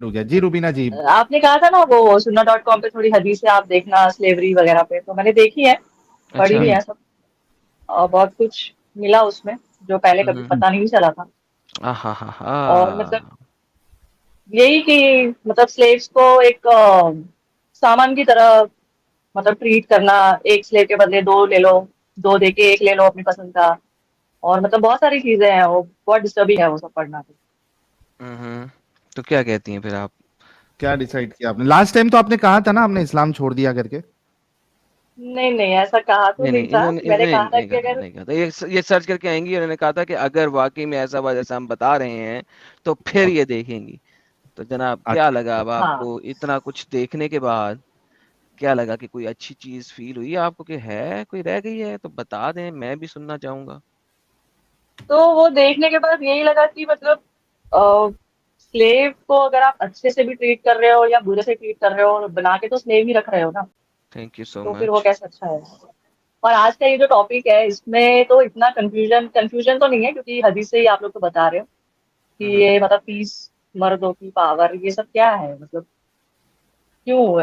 हो गया जी रुबीना जी। आपने कहा था ना वो सुन्ना.com पे थोड़ी हदीसें आप देखना स्लेवरी वगैरह पे, तो मैंने देखी है, पढ़ी अच्छा। भी है सब। और बहुत कुछ मिला उसमें जो पहले कभी हम्म। पता नहीं चला था। हा हा और मतलब हा। यही कि मतलब स्लेव्स को एक सामान की तरह मतलब ट्रीट करना, एक स्लेव के बदले दो ले लो, दो दे के एक ले लो अपनी पसंद का। और मतलब बहुत सारी चीजें हैं, वो बहुत डिस्टर्बिंग है वो सब पढ़ना तो। हम्म। तो क्या कहती हैं फिर आप? क्या डिसाइड किया आपने? लास्ट टाइम तो आपने कहा था ना आपने इस्लाम छोड़ दिया करके। नहीं नहीं, ऐसा कहा तो नहीं नहीं नहीं, था। इन्होंने मैंने नहीं कहा था नहीं कि कहा था, अगर नहीं कहा था। ये सर्च करके आएंगी, उन्होंने कहा था कि अगर वाकई में ऐसा हुआ जैसा हम बता रहे हैं तो फिर ये देखेंगी। तो जनाब क्या अच्छा। लगा अब हाँ, आपको इतना कुछ देखने के बाद? क्या लगा कि कोई अच्छी चीज फील हुई आपको कि है कोई रह गई है तो बता दें, मैं भी सुनना चाहूंगा। तो वो देखने के बाद यही लगा कि मतलब स्लेव को अगर आप अच्छे से भी ट्रीट कर रहे हो या बुरे से ट्रीट कर रहे हो, बना के तो स्लेव ही रख रहे हो ना। थैंक यू सो तो फिर वो मच। कैसे अच्छा है। और आज का ये जो टॉपिक है इसमें तो इतना कंफ्यूजन कंफ्यूजन तो नहीं है, क्योंकि हदीस से ही आप लोग तो बता रहे हो कि हम्म। ये मतलब पीस, मर्दों की पावर, ये सब क्या है मतलब, क्यों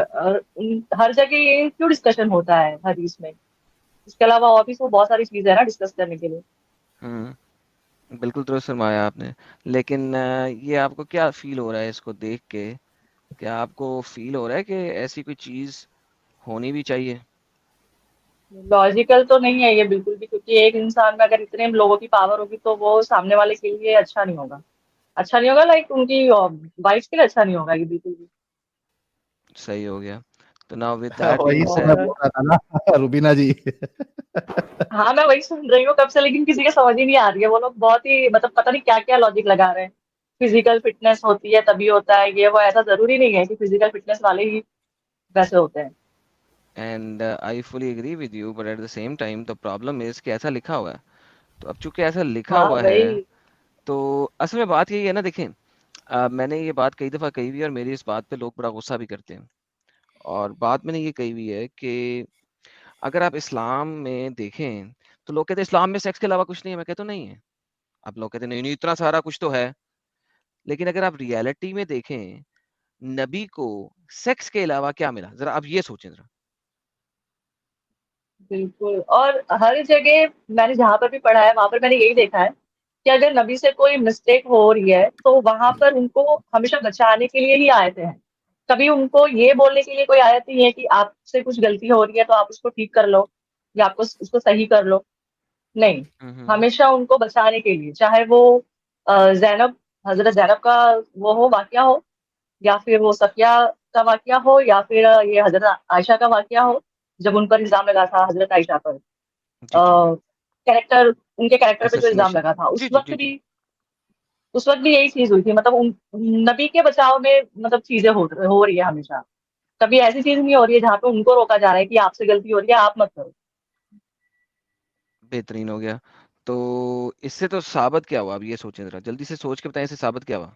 हर जगह ये क्यों डिस्कशन होता है हदीस में। इसके अलावा और भी तो बहुत सारी चीजें है ना डिस्कस करने के लिए। हम्म। बिल्कुल दुरुस्त फरमाया आपने। लेकिन ये आपको क्या फील हो रहा है इसको देख के? क्या आपको फील हो रहा है कि ऐसी कोई चीज होनी भी चाहिए? लॉजिकल तो नहीं है ये बिल्कुल भी, क्योंकि एक इंसान में अगर इतने लोगों की पावर होगी तो वो सामने वाले के लिए अच्छा नहीं होगा। अच्छा नहीं होगा, लाइक उनकी वाइफ के लिए अच्छा नहीं होगा ये बिल्कुल भी। सही हो गया। तो नाउ विद दैट वही बीइंग तो मैं सेड। और बोल रहा था ना रुबीना जी। हाँ, मैं वही सुन रही हूँ कब से, लेकिन किसी के समझ ही नहीं आ रही है। वो लोग बहुत ही मतलब पता नहीं क्या क्या लॉजिक लगा रहे हैं। फिजिकल फिटनेस होती है तभी होता है ये वो, ऐसा जरूरी नहीं है कि फिजिकल फिटनेस वाले ही वैसे होते हैं। And I fully agree with you, but at the same time the problem is कि ऐसा लिखा हुआ है। तो अब चूंकि ऐसा लिखा हाँ हुआ है, वही। तो असल में बात यही है ना, देखें। मैंने ये बात कई दफ़ा कही हुई है और मेरी इस बात पे लोग बड़ा गुस्सा भी करते हैं। और बात मैंने ये कही हुई है कि अगर आप इस्लाम में देखें तो लोग कहते हैं इस्लाम में सेक्स के अलावा कुछ नहीं है। मैं कहता हूँ नहीं है। अब लोग कहते हैं नहीं नहीं, इतना सारा कुछ तो है। लेकिन अगर आप रियलिटी में देखें, नबी को सेक्स के अलावा क्या मिला, जरा आप ये सोचें जरा। बिल्कुल। और हर जगह मैंने जहां पर भी पढ़ा है वहां पर मैंने यही देखा है कि अगर नबी से कोई मिस्टेक हो रही है तो वहां पर उनको हमेशा बचाने के लिए ही आयतें हैं। कभी उनको ये बोलने के लिए कोई आयत नहीं है कि आपसे कुछ गलती हो रही है तो आप उसको ठीक कर लो या आपको उसको सही कर लो। नहीं, हम्म। हमेशा उनको बचाने के लिए, चाहे वो जैनब, हजरत जैनब का वो हो, वाकया हो, या फिर वो सफिया का वाकया हो, या फिर ये हजरत आयशा का वाकया हो जब उन पर इल्जाम लगा था हजरत आयशा पर, जी जी जी। कैरेक्टर, उनके कैरेक्टर पे जो इल्जाम असैसिनेशन। लगा था जी जी जी जी। उस वक्त भी यही चीज हुई थी। मतलब नबी के बचाव में मतलब चीजें हो रही है हमेशा। कभी ऐसी चीज नहीं हो रही है जहाँ पे उनको रोका जा रहा है कि आपसे गलती हो रही है आप मत करो। बेहतरीन हो गया। तो इससे तो साबित क्या हुआ? अब ये सोचें जरा, जल्दी से सोच के बताएं, इससे साबित क्या हुआ?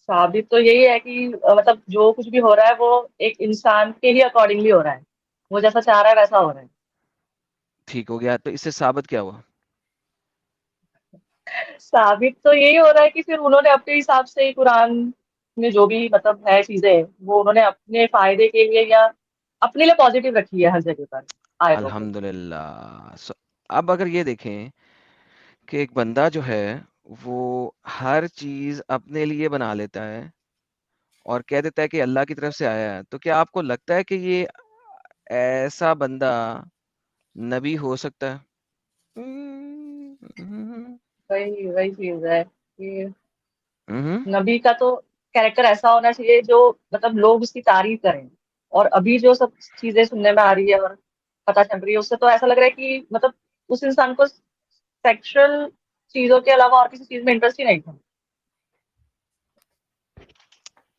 साबित तो यही है कि मतलब जो कुछ भी हो रहा है वो एक इंसान के ही अकॉर्डिंगली हो रहा है। वो जैसा चाह रहा है वैसा हो रहा है। ठीक हो गया। तो इससे साबित क्या हुआ? साबित तो यही हो रहा है कि फिर उन्होंने अपने हिसाब से ही कुरान में जो भी मतलब है चीजें, वो उन्होंने अपने फायदे के लिए या अपने लिए पॉजिटिव रखी है हर जगह पर आयतों को। अल्हम्दुलिल्लाह। अब अगर ये देखें कि एक बंदा जो है वो हर चीज अपने लिए बना लेता है और कह देता है कि अल्लाह की तरफ से आया है, तो क्या आपको लगता है कि ये ऐसा बंदा नबी हो सकता है? हम्म। वही वही चीज है कि हम्म। नबी का तो कैरेक्टर ऐसा होना चाहिए जो मतलब लोग उसकी तारीफ करें। और अभी जो सब चीजें सुनने में आ रही है और पता चल रही है उससे तो ऐसा लग रहा है कि मतलब उस इंसान को सेक्सुअल चीजों के अलावा और किसी चीज में इंटरेस्ट ही नहीं था।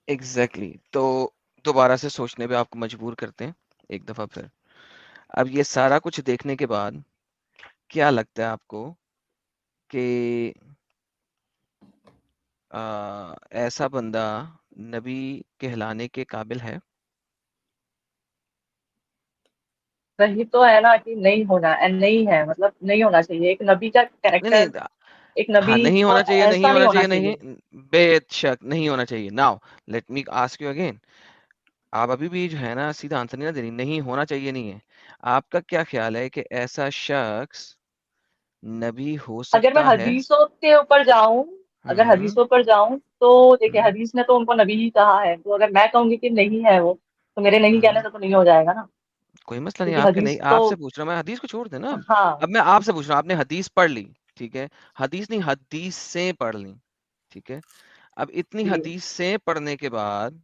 Exactly exactly। तो दोबारा से सोचने पे आपको मजबूर करते हैं एक दफा फिर। अब ये सारा कुछ देखने के बाद क्या लगता है आपको कि ऐसा बंदा नबी कहलाने के काबिल है? वही तो है ना कि नहीं होना नहीं है, मतलब नहीं होना चाहिए। एक नबी का नहीं नहीं, कैरेक्टर एक नबी हाँ, नहीं तो होना चाहिए, नहीं ऐसा नहीं होना होना चाहिए, चाहिए। नहीं, बेशक नहीं होना चाहिए। Now let me ask you again, आप अभी भी जो है ना सीधा आंसर नहीं ना दे रही, नहीं होना चाहिए नहीं है। आपका क्या ख्याल है कि ऐसा शख्स नबी हो अगर मैं सकता है? हदीसों के ऊपर जाऊं, अगर हम्म हदीसों पर जाऊं तो देखिए, हम्म हदीस ने तो उनको नबी ही कहा है, तो अगर मैं कहूंगी कि नहीं है वो, तो मेरे नहीं कहने हम्म से तो नहीं हो जाएगा ना, कोई मसला नहीं, क्योंकि आपके नहीं, हदीस तो। आपसे पूछ रहा हूँ मैं, हदीस को छोड़ दे ना अब। हाँ। अब मैं आपसे पूछ रहा हूँ, आपने हदीस पढ़ ली, ठीक है, हदीस नहीं, हदीस से पढ़ ली, ठीक है, अब इतनी जी। हदीस से पढ़ने के बाद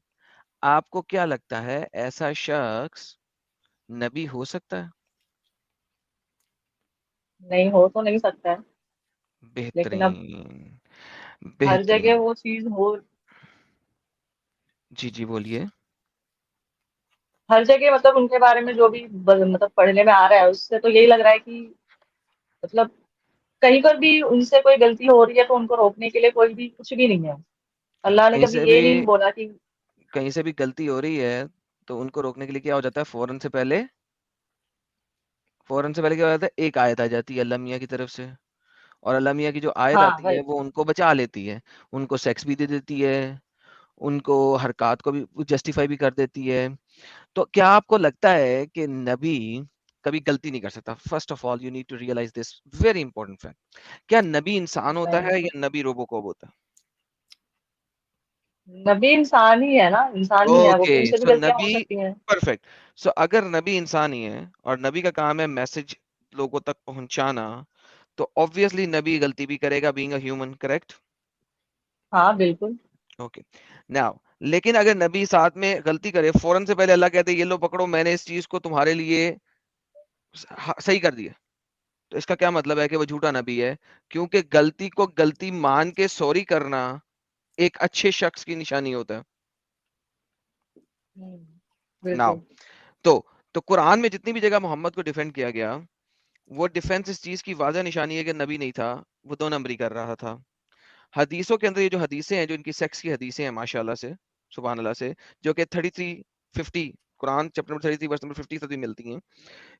आपको क्या लगता है ऐसा शख्स नबी हो सकता है? नहीं हो तो नहीं सकता है, लेकिन अब बेहतरीन, हर जगह बेहतरीन। वो चीज हो, जी जी बोलिए। हर जगह मतलब उनके बारे में जो भी मतलब पढ़ने में आ रहा है, उससे तो यही लग रहा है कि मतलब कहीं पर भी उनसे कोई गलती हो रही है तो उनको रोकने के लिए कोई भी कुछ भी नहीं है। अल्लाह ने कहीं कभी से ये भी, नहीं बोला कि। कहीं से भी गलती हो रही है तो उनको रोकने के लिए क्या हो जाता है, फौरन से पहले, फौरन से पहले क्या हो जाता है, एक आयत आ जाती है अल्लाह मियाँ की तरफ से, और अल्लाह मियाँ की जो आयत हाँ आती है वही। वो उनको बचा लेती है, उनको सेक्स भी दे देती है, उनको हरकत को भी जस्टिफाई भी कर देती है। तो क्या आपको लगता है कि नबी कभी गलती नहीं कर सकता? First of all you need to realise this very important fact, क्या नबी इंसान होता नहीं, है या नबी रोबोकॉप होता है? नबी इंसान ही है ना, इंसान ही है वो ओके, भी, उनसे भी सो गलतियां हो नबी, सकती हैं। परफेक्ट। सो अगर नबी इंसान ही है और नबी का काम है मैसेज लोगों तक पहुंचाना, तो ऑब्वियसली नबी गलती भी करेगा, बीइंग अ ह्यूमन, करेक्ट? हाँ बिल्कुल। ओके, नाउ लेकिन अगर नबी साथ में गलती करे, फौरन से पहले अल्लाह कहते ये लो पकड़ो, मैंने इस चीज को तुम्हारे लिए सही कर दिया, तो इसका क्या मतलब है कि वो झूठा नबी है? क्योंकि गलती को गलती मान के सॉरी करना एक अच्छे शख्स की निशानी होता है। नाउ बिल्कुल। तो कुरान में जितनी भी जगह मोहम्मद को डिफेंड किया गया, वो डिफेंस इस चीज की वाज़ह निशानी है कि नबी नहीं था, वो दो नंबरी कर रहा था। हदीसों के अंदर ये जो हदीसें हैं, जो इनकी सेक्स की हदीसें हैं माशाल्लाह से, सुभान अल्लाह से, जो कि 3350 Quran chapter number 33 verse number 50 तक भी मिलती हैं,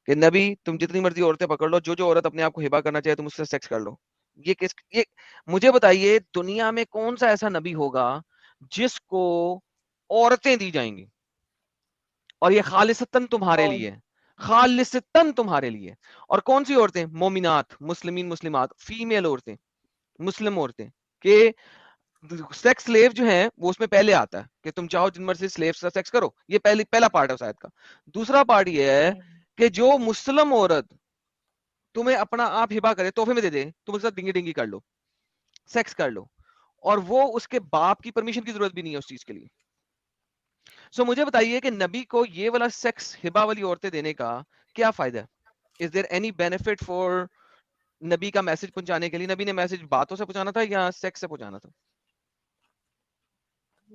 कि नबी तुम जितनी मर्जी औरतें पकड़ लो, जो जो औरत अपने आप को हिबा करना चाहे तुम उससे सेक्स कर लो। ये मुझे बताइए दुनिया में कौन सा ऐसा नबी होगा जिसको औरतें दी जाएंगी, और ये खालिसतन तुम्हारे और लिए, खालिसतन तुम्हारे लिए। और कौन सी औरतें? मोमिनात, मुस्लिमीन, मुस्लिमात, फीमेल औरतें, मुस्लिम औरतें, के सेक्स स्लेव जो है वो उसमें पहले आता है कि तुम चाहो जिन मर्जी स्लेव से सेक्स करो, ये पहला पार्ट है उस आयत का। दूसरा पार्ट ये है कि जो मुस्लिम औरत तुम्हें अपना आप हिबा करे, तोहफे में दे दे, तुम उसके साथ डिंगी डिंगी कर लो, सेक्स कर लो, और वो उसके बाप की परमिशन की जरूरत भी नहीं है उस चीज के लिए। सो मुझे बताइए कि नबी को ये वाला सेक्स हिबा वाली औरतें देने का क्या फायदा है? Is there any benefit for नबी का मैसेज पहुंचाने के लिए? नबी ने मैसेज बातों से पहुंचाना था या सेक्स से पहुंचाना था?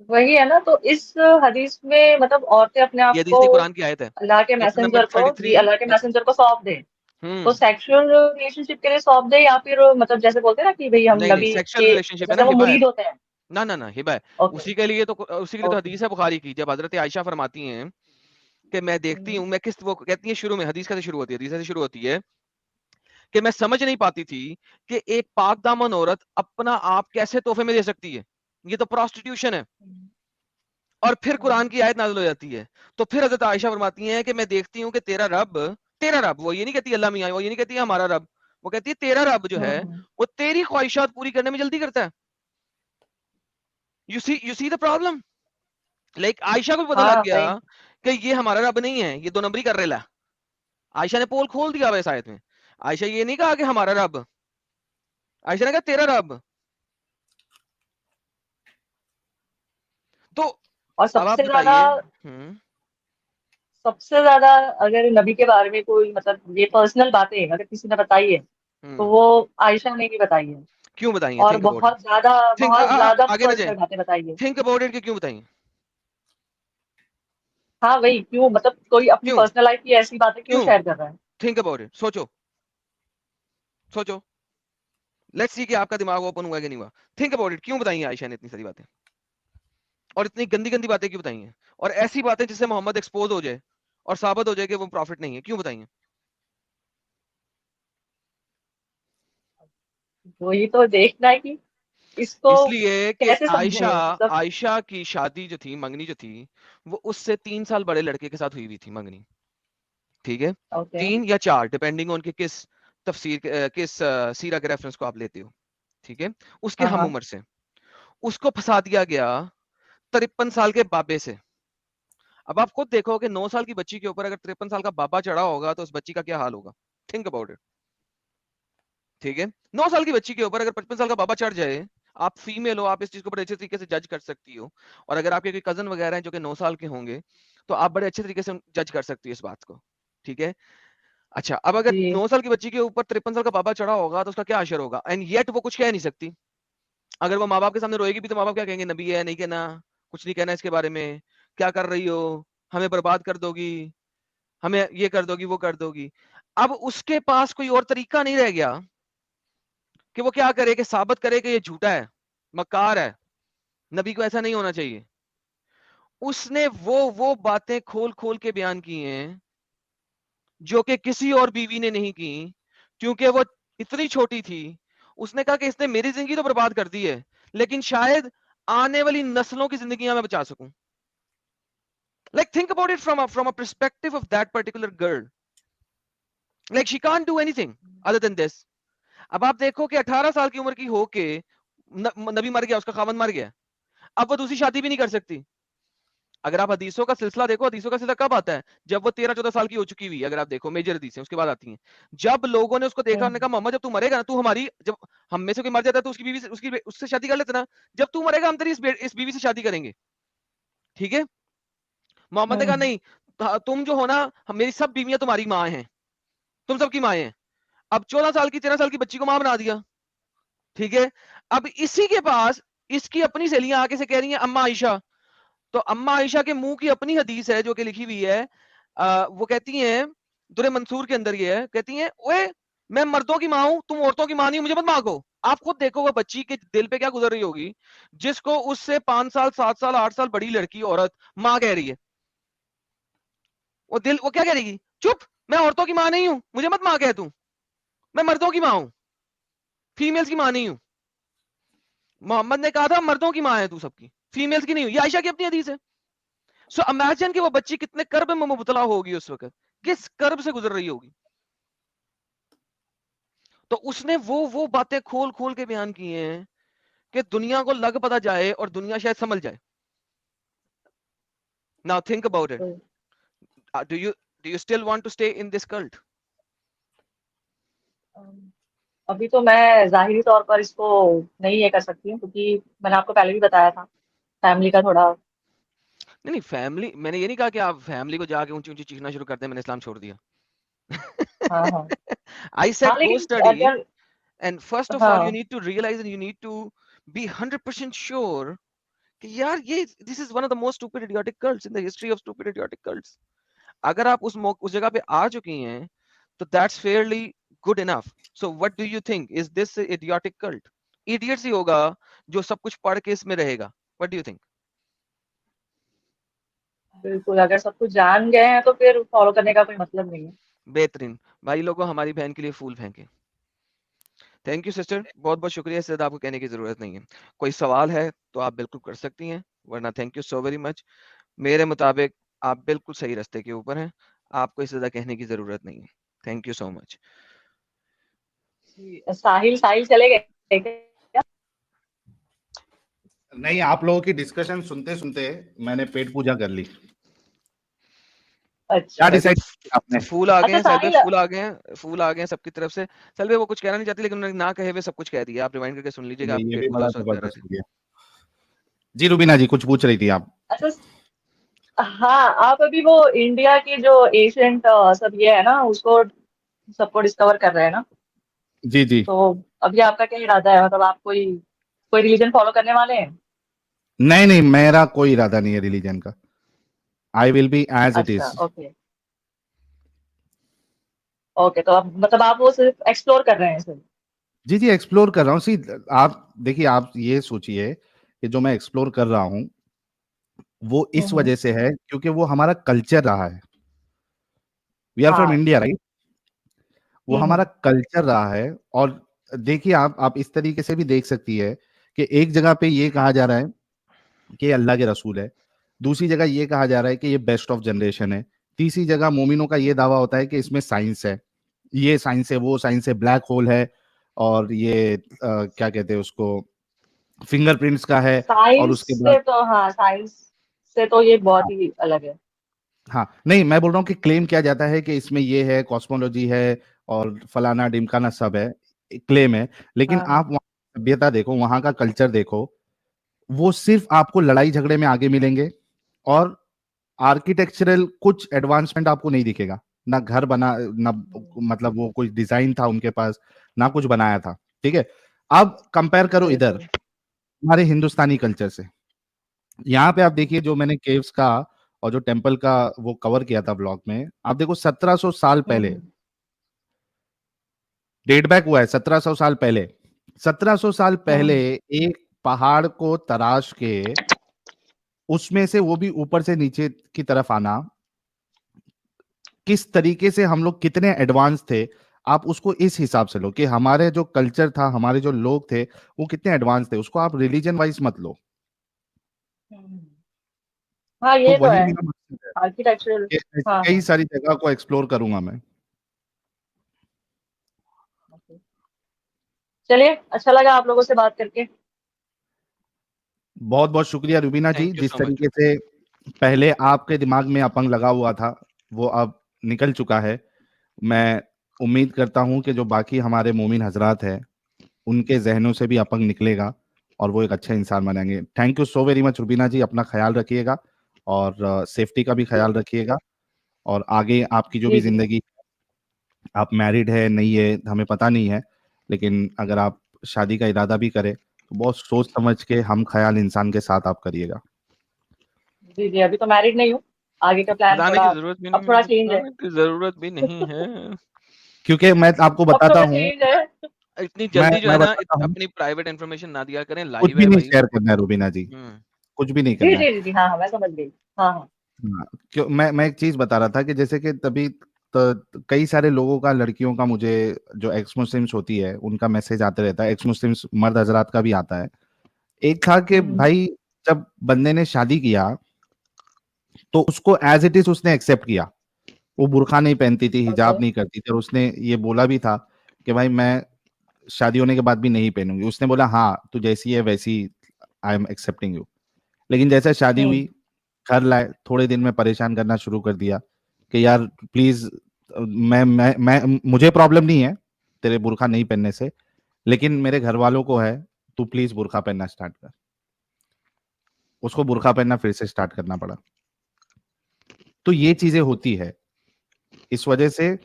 वही है ना, तो इस हदीस में मतलब औरतें अपने आप ये हदीस को नहीं, कुरान की आयत है, अल्लाह के चैप्टर नंबर मैसेंजर को, जी 33। अल्लाह के मैसेंजर को सौंप दें, तो हम्म सेक्सुअल रिलेशनशिप के लिए सौंप दें, या फिर मतलब जैसे बोलते हैं ना कि भाई हम नहीं नहीं, नबी सेक्सुअल के, रिलेशनशिप है ना, जैसे वो हिबा है। मुरीद होते हैं। ना ना ना, हिबा है। ओके। उसी के लिए तो ओके। हदीस है बुखारी की, जब हजरत आयशा फरमाती हैं कि मैं देखती हूँ, मैं किस, वो कहती है शुरू में, हदीस कैसे शुरू होती है, हदीस ऐसे शुरू होती है कि मैं समझ नहीं पाती थी कि एक पाक दामन औरत अपना आप कैसे तोहफे में दे सकती है, ये तो प्रोस्टिट्यूशन है। और फिर कुरान की आयत नाज़िल हो जाती है, तो फिर हजरत आयशा फरमाती हैं कि मैं देखती हूँ कि तेरा रब, वो ये नहीं कहती अल्लाह मियाँ, वो ये नहीं कहती हमारा रब, वो कहती है तेरा रब जो है वो तेरी ख्वाहिशात पूरी करने में जल्दी करता है। You see the problem. Like Ayesha को भी पता लग हाँ गया भाई। कि ये हमारा रब नहीं है, ये दो नंबरी कर रहा है। आयशा ने पोल खोल दिया वैसा आयत में। आयशा ये नहीं कहा कि हमारा रब, आयशा ने कहा तेरा रब। तो और अब आप सबसे ज्यादा, बताइए। सबसे ज्यादा अगर नबी के बारे में कोई मतलब ये पर्सनल बातें अगर किसी ने बताई है, तो हम्म वो आयशा ने ही बताई है। क्यों बताइए? और थिंक अबाउट इट। थिंक, बहुत ज्यादा आगे ना जाए, पर्सनल बातें बताई है। थिंक अबाउट इट कि क्यों बताइए, हाँ वही, क्यों मतलब कोई अपनी क्यों, पर्सनल लाइफ की ऐसी बातें क्यों क्यों? शेयर कर रहा है। थिंक अबाउट इट, सोचो, सोचो, लेट्स सी कि आपका दिमाग ओपन हुआ कि नहीं हुआ। थिंक अबाउट इट, क्यों बताइए आयशा ने इतनी सारी बातें, और इतनी गंदी गंदी बातें क्यों बताई हैं, और ऐसी बातें जिससे मोहम्मद एक्सपोज हो जाए और साबित हो जाए कि वो प्रॉफिट नहीं है, क्यों बताइए? वही तो देखना है कि इसको इसलिए कि कैसे आयशा समझे मतलब। आयशा की शादी जो थी, मंगनी जो थी, वो उससे 3 साल बड़े लड़के के साथ हुई हुई थी मंगनी, ठीक है, ओके। 3 या 4 डिपेंडिंग ऑन कि किस किस सीरा के रेफरेंस को आप लेते हो, ठीक है, उसके हाँ हम हाँ। उम्र से उसको फंसा दिया गया 53 साल के बाबे से। अब आप खुद देखो कि 9 साल की बच्ची के ऊपर अगर 53 साल का बाबा चढ़ा होगा तो उस बच्ची का क्या हाल होगा। थिंक अबाउट इट, ठीक है, 9 साल की बच्ची के ऊपर अगर 55 साल का बाबा चढ़ जाए, आप फीमेल हो, आप इस चीज को बड़े अच्छे तरीके से जज कर सकती हो, और अगर आपके कोई कजन वगैरह हैं जो कि 9 साल के होंगे, तो आप बड़े अच्छे तरीके से जज कर सकती हो इस बात को, ठीक है। अच्छा, अब अगर जी। 9 साल की बच्ची के ऊपर 53 साल का बाबा चढ़ा होगा तो उसका क्या असर होगा, एंड येट वो कुछ कह नहीं सकती। अगर वो माँ बाप के सामने रोएगी भी तो माँ बाप क्या कहेंगे, नबी है, नहीं कहना, कुछ नहीं कहना इसके बारे में, क्या कर रही हो, हमें बर्बाद कर दोगी, हमें ये कर दोगी, वो कर दोगी। अब उसके पास कोई और तरीका नहीं रह गया कि वो क्या करे, कि साबित करे कि ये झूठा है, मक्कार है, नबी को ऐसा नहीं होना चाहिए। उसने वो बातें खोल खोल के बयान की हैं जो कि किसी और बीवी ने नहीं की, क्योंकि वो इतनी छोटी थी। उसने कहा कि इसने मेरी जिंदगी तो बर्बाद कर दी है, लेकिन शायद आने वाली नस्लों की जिंदगी मैं बचा सकूं। Like, think about it from a perspective of that particular girl. Like, she can't do anything other than this. अब आप देखो कि 18 साल की उम्र की होके नबी मर गया, उसका खामन मर गया, अब वो दूसरी शादी भी नहीं कर सकती। अगर आप हदीसों का सिलसिला देखो, हदीसों का सिलसिला कब आता है, जब वो 13-14 साल की हो चुकी हुई, अगर आप देखो मेजर हदीसें उसके बाद आती हैं। जब लोगों ने उसको देखा, उन्होंने कहा मोहम्मद जब तू मरेगा ना, तू हमारी, जब हम में से कोई मर जाता है तो उसकी बीवी से, उससे शादी कर लेते ना, जब तू मरेगा हम तेरी इस बीवी से शादी करेंगे, ठीक है। मोहम्मद ने कहा हम्म। नहीं, तुम जो हो ना, मेरी सब बीवियां तुम्हारी माँ हैं, तुम सबकी माँ हैं। अब 14 साल की 13 साल की बच्ची को मां बना दिया, ठीक है। अब इसी के पास इसकी अपनी सहेलियां आके से कह रही हैं अम्मा आयशा, तो अम्मा आयशा के मुंह की अपनी हदीस है जो कि लिखी हुई है, वो कहती हैं, दुरे मंसूर के अंदर ये है, कहती हैं ओए, मैं मर्दों की माँ हूं, तुम औरतों की माँ नहीं, मुझे मत मांगो। आप खुद देखो वो बच्ची के दिल पे क्या गुजर रही होगी, जिसको उससे 5 साल 7 साल 8 साल बड़ी लड़की औरत माँ कह रही है। वो क्या कह रही, चुप, मैं औरतों की माँ नहीं हूं, मुझे मत माँ कह तू, मैं मर्दों की माँ हूं, फीमेल्स की माँ नहीं हूं। मोहम्मद ने कहा था मर्दों की माँ है तू सबकी, फीमेल्स की नहीं हुई, ये आयशा की अपनी हदीस है। सो इमेजिन कि वो बच्ची कितने कर्ब में मुबतला होगी उस वक्त, किस कर्ब से गुजर रही होगी। तो उसने वो बातें खोल खोल के बयान की हैं कि दुनिया को लग पता जाए और दुनिया शायद समझ जाए। नाउ थिंक अबाउट इट, तो, do you still want to stay in this cult? अभी तो मैं जाहिरी तौर पर इसको नहीं ये कर सकती हूँ, क्योंकि मैंने आपको पहले भी बताया था फैमिली का थोड़ा। नहीं नहीं, फैमिली, मैंने ये नहीं कहा कि आप फैमिली को जाके ऊंची ऊंची चीखना शुरू कर दें, मैंने इस्लाम छोड़ दिया। हाँ हाँ। आई हाँ सेड गो लेकिन स्टडी, अगर, and first of all you हाँ need to realize and you need to be 100% sure कि यार ये this is one of the most stupid idiotic cults in the history of stupid idiotic cults. अगर आप उस जगह पे आ चुकी हैं तो that's fairly good enough. So what do you think, is this a idiotic cult? Idiots ही होगा जो सब कुछ पढ़ के इसमें रहेगा। What do you think? बिल्कुल, अगर सब कुछ जान गए हैं तो फिर फॉलो करने का कोई मतलब नहीं है। बेहतरीन भाई लोगों, हमारी बहन के लिए फूल फेंके। थैंक यू सिस्टर, बहुत बहुत शुक्रिया, इससे आपको कहने की जरूरत नहीं है। कोई सवाल है तो आप बिल्कुल कर सकती हैं, वरना thank you so very much. मेरे मुताबिक आप बिल्कुल सही रास्ते के ऊपर हैं, आपको इससे ज्यादा कहने की जरूरत नहीं है। Thank you so much. जी, साहिल साहिल चले गए क्या? नहीं, आप लोगों की डिस्कशन सुनते सुनते मैंने पेट पूजा कर ली। क्या अच्छा वेरी गुड। डिसाइड किया आपने? फूल आ गए अच्छा हैं सैलवे, साहिल। फूल आ गए हैं, फूल आ गए हैं सबकी तरफ से। सैलवे वो कुछ कहना नहीं चाहती, लेकिन उन्होंने ना कहे हुए सब कुछ कह दिया, आप रिवाइंड करके सुन लीजिएगा, आप ये पेट भी पूजा बड़ा उस वक्त कर रहे जबरदस्त थे। हो गया। जी रुबीना जी, कुछ पूछ रही थी आप? अच्छा, हाँ आप अभी वो इंडिया की जो एशियंट सब ये है ना, उसको सबको डिस्कवर कर रहे हैं ना। जी जी। तो अभी आपका क्या इरादा है, मतलब आप कोई कोई रिलीजन फॉलो करने वाले हैं? नहीं नहीं, मेरा कोई इरादा नहीं है रिलीजन का। I will be as it अच्छा इज। ओके। ओके, तो अब मतलब आप वो सिर्फ एक्सप्लोर कर रहे हैं सिर्फ। जी जी, एक्सप्लोर कर रहा हूँ। सी, आप देखिए, आप ये सोचिए कि जो मैं एक्सप्लोर कर रहा हूँ वो इस हम्म। वजह से है क्योंकि वो हमारा कल्चर रहा है। वी आर फ्रॉम हाँ। India, right? वो हमारा हम्म। कल्चर रहा है। और देखिए आप इस तरीके से भी देख सकती है कि एक जगह पे ये कहा जा रहा है कि अल्लाह के रसूल है, दूसरी जगह ये कहा जा रहा है कि ये बेस्ट ऑफ जनरेशन है, तीसरी जगह मोमिनों का ये दावा होता है कि इसमें साइंस है, ये साइंस है, वो साइंस है, ब्लैक होल है, और ये क्या कहते हैं उसको, फिंगरप्रिंट्स का है, और साइंस उसके बाद से तो, हाँ, साइंस से तो ये बहुत ही अलग है। हाँ नहीं, मैं बोल रहा हूँ कि क्लेम किया जाता है कि इसमें ये है, कॉस्मोलॉजी है, और फलाना ढिमकाना सब है, क्लेम है, लेकिन हाँ, आप वहाँ सभ्यता देखो, वहां का कल्चर देखो, वो सिर्फ आपको लड़ाई झगड़े में आगे मिलेंगे, और आर्किटेक्चरल कुछ एडवांसमेंट आपको नहीं दिखेगा, ना घर बना, ना मतलब वो कोई डिजाइन था उनके पास, ना कुछ बनाया था। ठीक है, अब कंपेयर करो इधर बिल्कुल। हमारे हिंदुस्तानी कल्चर से। यहाँ पे आप देखिए, जो मैंने केव्स का और जो टेम्पल का वो कवर किया था ब्लॉग में, आप देखो 1700 साल पहले, हम्म। डेट बैक हुआ है 1700 साल पहले, 1700 साल पहले हम्म। एक पहाड़ को तराश के उसमें से वो भी ऊपर से नीचे की तरफ आना, किस तरीके से हम लोग कितने एडवांस थे, आप उसको इस हिसाब से लो कि हमारे जो कल्चर था, हमारे जो लोग थे, वो कितने एडवांस थे, उसको आप रिलीजन वाइज मत लो। हम्म। हाँ, तो ये तो वही है, मेरा मकसद है आर्किटेक्चरल। कि ऐसी हाँ, कई हाँ। सारी जगह को एक्सप्लोर करूंगा मैं। Okay. चलिए, अच्छा लगा आप लोगों से बात करके। बहुत बहुत शुक्रिया रुबीना जी, थैंक यू जिस सो मच। तरीके से पहले आपके दिमाग में अपंग लगा हुआ था, वो अब निकल चुका है। मैं उम्मीद करता हूं कि जो बाकी हमारे मोमिन हजरात हैं, उनके जहनों से भी अपंग निकलेगा, और वो एक अच्छा इंसान बनेंगे। Thank you so very much Rubina ji, अपना ख्याल रखिएगा, और सेफ्टी का भी ख्याल रखिएगा, और आगे आपकी जो भी जी, जी। जिंदगी, आप मैरिड है नहीं है हमें पता नहीं है, लेकिन अगर आप शादी का इरादा भी करें तो बहुत सोच समझ के हम ख्याल इंसान के साथ आप करिएगा। जी, जी, अभी तो मैरिड नहीं हूँ। आगे का प्लान बताने की थोड़ा, जरूरत भी अब नहीं थोड़ा है, चेंज है। बताने की जरूरत भी नहीं है। क्योंकि मैं आपको अब बताता थोड़ा हूँ, चेंज है। इतनी जल्दी जो है मैं ना, बताता हूँ, अपनी प्राइवेट इन्फॉर्मेशन ना दिया करें, कुछ लाइव भी है नहीं भाई। शेयर करना है रुबीना जी, हम्म। कुछ भी नहीं जी, करना है। जी, जी, जी, हाँ, हाँ, मैं समझ गई। हाँ, हाँ। हाँ, क्यों मैं एक चीज बता रहा था कि जैसे कि तभी कई सारे लोगों का, लड़कियों का, मुझे जो एक्स मुस्लिम्स होती है उनका मैसेज आते रहता है, एक्स मुस्लिम्स मर्द हजरात का भी आता है। एक था कि हम्म। भाई, जब बंदे ने शादी किया तो उसको एज इट इज उसने एक्सेप्ट किया, वो बुर्का नहीं पहनती थी, ओके। हिजाब नहीं करती थी, और उसने ये बोला भी था कि भाई मैं शादी होने के बाद भी नहीं पहनूंगी। उसने बोला हाँ तू जैसी है वैसी, आई एम एक्सेप्टिंग यू। लेकिन जैसे शादी हम्म। हुई, घर लाए, थोड़े दिन में परेशान करना शुरू कर दिया कि यार प्लीज, मैं मुझे प्रॉब्लम नहीं है तेरे बुर्का नहीं पहनने से, लेकिन मेरे घर वालों को है, तू प्लीज बुर्का पहनना स्टार्ट कर। उसको बुर्का पहनना फिर से स्टार्ट करना पड़ा। तो ये चीजें होती है, इस वजह से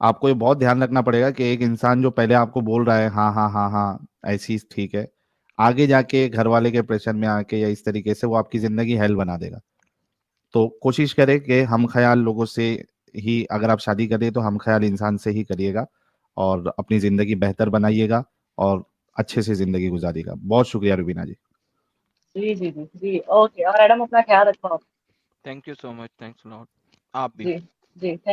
आपको ये बहुत ध्यान रखना पड़ेगा कि एक इंसान जो पहले आपको बोल रहा है हाँ हाँ हाँ हाँ ऐसी ठीक है, आगे जाके घर वाले के प्रेशर में आके या इस तरीके से वो आपकी जिंदगी हेल बना देगा। तो कोशिश करें कि हम ख्याल लोगों से ही, अगर आप शादी करें तो हम ख्याल इंसान से ही करिएगा, और अपनी जिंदगी बेहतर बनाइएगा, और अच्छे से जिंदगी गुजारिएगा। बहुत शुक्रिया रुबीना जी। जी, जी, जी, जी, ओके, और मैडम अपना ख्याल रखो आप। Thank you so much, thanks lot. आप भी। जी, जी, थैंक